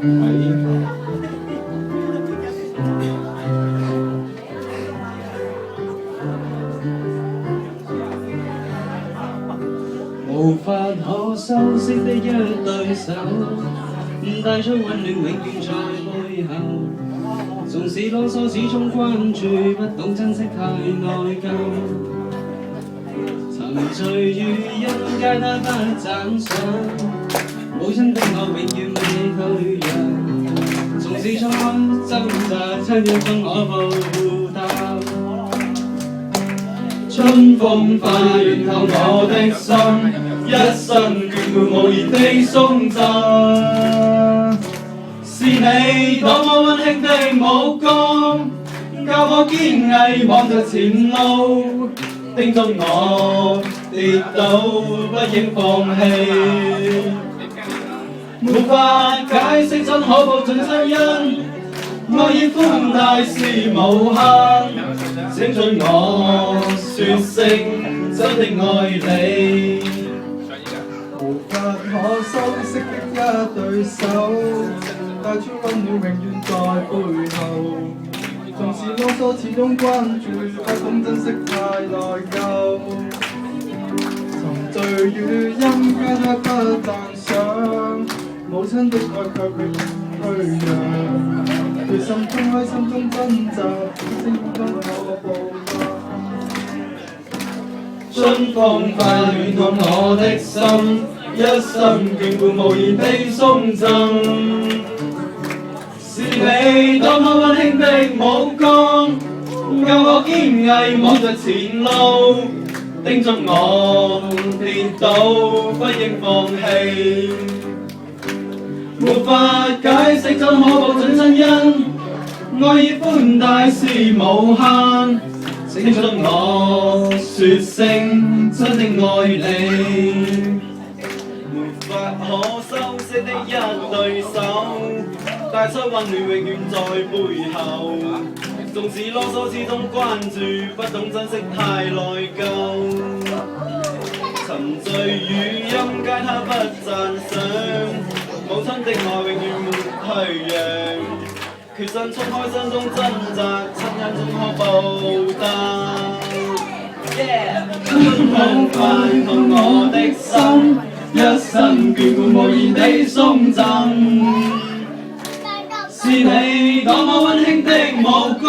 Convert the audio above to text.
無法可修飾的一對手，帶出溫暖永遠在背後。縱使囉嗦始終關注，不懂珍惜太內疚。沉醉於音階他不讚賞，母親的愛永遠未退讓。縱使初開掙扎，親一分可報答。春風化暖透我的心，一生眷顧無言地送贈。是你多麼溫馨的目光，教我堅毅望着前路，叮囑我跌倒不應放棄。無法解釋怎可報盡親恩，愛意寬大是無限。請准我說聲真的愛你。無法可修飾的一對手，帶出溫暖永遠在背後。縱使囉嗦始終關注，不懂珍惜太內疚。沉醉於音階他不讚賞，母親的愛卻永不退讓。決心衝開心中掙扎，聲不可報答。春風化暖透我的心，一生眷顧無言地送贈。是你多麼溫馨的目光，教我堅毅望着前路，叮囑我跌倒不應放棄。無法解釋怎可報盡親恩，愛意寬大是無限。請准我說聲真的愛你。無法可修飾的一對手，帶出溫暖永遠在背後。縱使囉嗦始終關注，不懂珍惜太內疚。沉醉於音階他不讚賞，母親的愛永遠沒退讓。決心衝開心中掙扎，親恩總可報答。春風化暖透我的心，一生眷顧無言地送贈。是你多麼溫馨的目光。